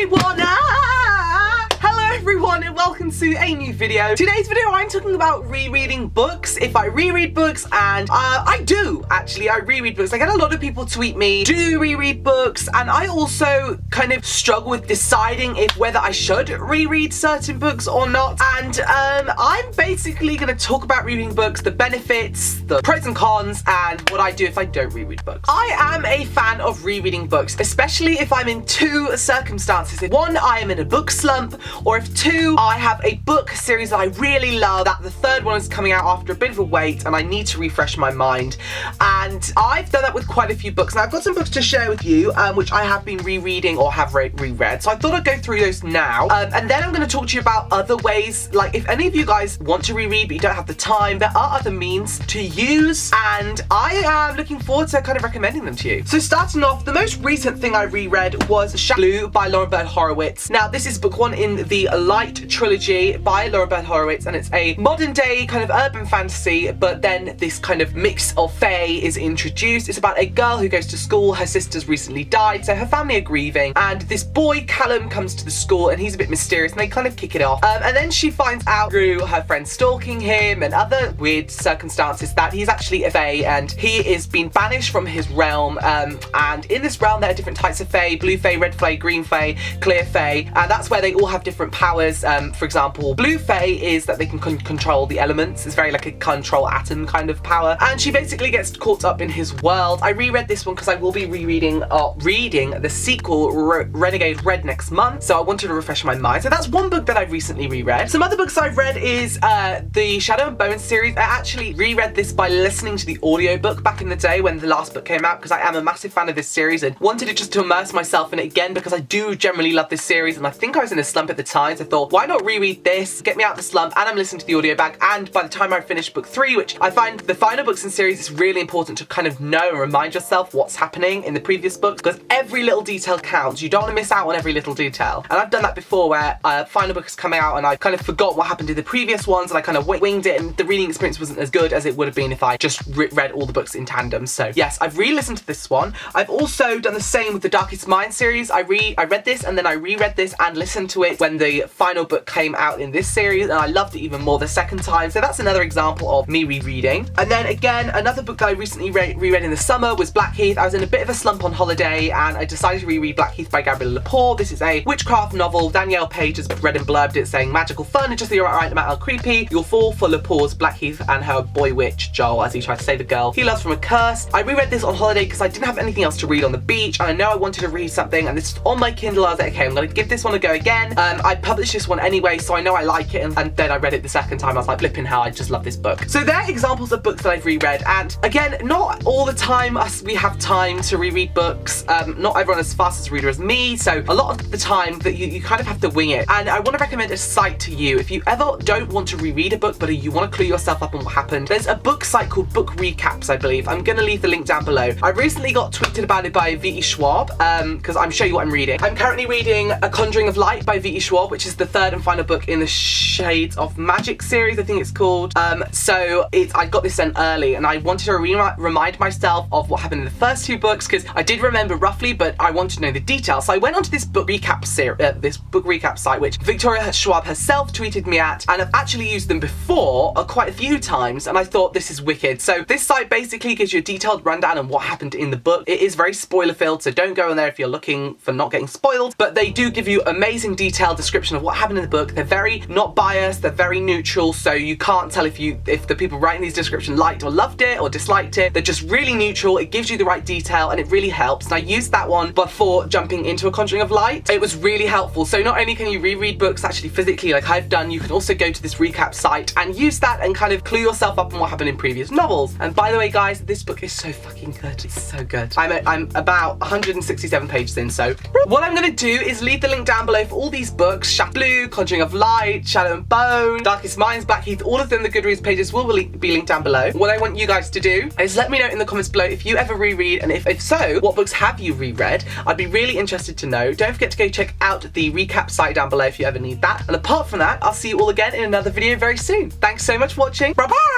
everyone! Hello everyone and welcome to a new video. Today's video I'm talking about rereading books. If I reread books, and I do actually, I reread books. I get a lot of people tweet me, do you reread books? And I also kind of struggle with deciding if whether I should reread certain books or not. And I'm basically going to talk about rereading books, the benefits, the pros and cons, and what I do if I don't reread books. I am a fan of rereading books, especially if I'm in two circumstances. If one, I am in a book slump, or if two, I have a book series that I really love, that the third one is coming out after a bit of a wait and I need to refresh my mind. And I've done that with quite a few books. Now I've got some books to share with you, which I have been rereading or have reread. So I thought I'd go through those now. And then I'm going to talk to you about other ways, like if any of you guys want to reread but you don't have the time, there are other means to use, and I am looking forward to kind of recommending them to you. So starting off, the most recent thing I reread was Blue by Lauren Bird Horowitz. Now this is book one in the Light trilogy by Lauren Bird Horowitz, and it's a modern day kind of urban fantasy, but then this kind of mix of fae is introduced. It's about a girl who goes to school, her sister's recently died, so her family are grieving, and this boy Callum comes to the school and he's a bit mysterious and they kind of kick it off. And then she finds out through her friend stalking him and other weird circumstances that he's actually a fae and he is being banished from his realm. And in this realm there are different types of fae: blue fae, red fae, green fae, clear fae, and that's where they all have different powers. For example, blue fae is that they can control the elements. It's very like a control atom kind of power, and she basically gets caught up in his world. I reread this one because I will be reading the sequel, Renegade Red, next month, so I wanted to refresh my mind. So that's one book that I've recently reread. Some other books I've read is the Shadow and Bone series. I actually reread this by listening to the audiobook back in the day when the last book came out, because I am a massive fan of this series and wanted it just to immerse myself in it again, because I do generally love this series and I think I was in a slump at the time, so I thought, why not reread this, get me out of the slump, and I'm listening to the audiobook. And by the time I finished book 3, which I find the final books in series, it's really important to kind of know and remind yourself what's happening in the previous books, because every little detail counts. You don't want to miss out on every little detail. And I've done that before, where final book is coming out and I kind of forgot what happened in the previous ones and I kind of winged it, and the reading experience wasn't as good as it would have been if I just read all the books in tandem. So yes, I've re-listened to this one. I've also done the same with the Darkest Mind series. I read this and then I reread this and listened to it when the final book came out in this series, and I loved it even more the second time. So that's another example of me rereading. And then again, another book that I recently reread in the summer was Blackheath. I was in a bit of a slump on holiday and I decided to reread Blackheath by Gabrielle Lepore. This is a witchcraft novel. Danielle Page has read and blurbed it saying magical fun and just the right amount of creepy. You'll fall for Lepore's Blackheath and her boy witch, Joel, as he tries to save the girl he loves from a curse. I reread this on holiday because I didn't have anything else to read on the beach, and I know I wanted to read something, and this is on my Kindle. I was like, okay, I'm gonna give this one a go again. I published this one anyway, so I know I like it, and then I read it the second time. I was like, flipping hell, I just love this book. So they're examples of books that I've reread, and again, not all the time we have time to reread books. Not everyone as fast as a reader as me, so a lot of the time that you kind of have to wing it. And I want to recommend a site to you if you ever don't want to reread a book but you want to clue yourself up on what happened. There's a book site called Book Recaps, I believe. I'm gonna leave the link down below. I recently got tweeted about it by V.E. Schwab, because I'm showing you what I'm reading. I'm currently reading A Conjuring of Light by V.E. Schwab, which is the third and final book in the Shades of Magic series, I think it's called. I got this sent early and I wanted to remind myself of what happened in the first two books, because I did remember roughly, but I wanted to know the details. So I went onto this book recap site, which Victoria Schwab herself tweeted me at, and I've actually used them before quite a few times, and I thought this is wicked. So this site basically gives you a detailed rundown on what happened in the book. It is very spoiler filled, so don't go in there if you're looking for not getting spoiled, but they do give you amazing detailed description of what happened in the book. They're very not biased, they're very neutral, so you can't tell if the people writing these descriptions liked or loved it or disliked it. They're just really neutral. It gives you the right detail and it really helps. And I used that one before jumping into A Conjuring of Light. It was really helpful. So not only can you reread books actually physically like I've done, you can also go to this recap site and use that and kind of clue yourself up on what happened in previous novels. And by the way guys, this book is so fucking good. It's so good. I'm about 167 pages in, so what I'm gonna do is leave the link down below for all these books: Blue, Conjuring of Light, Shadow and Bone, Darkest Minds, Blackheath. All of them, the Goodreads pages will be linked down below. What I want you guys to do is let me know in the comments below if you ever reread, and if so, what books have you reread? I'd be really interested to know. Don't forget to go check out the recap site down below if you ever need that. And apart from that, I'll see you all again in another video very soon. Thanks so much for watching. Bye bye!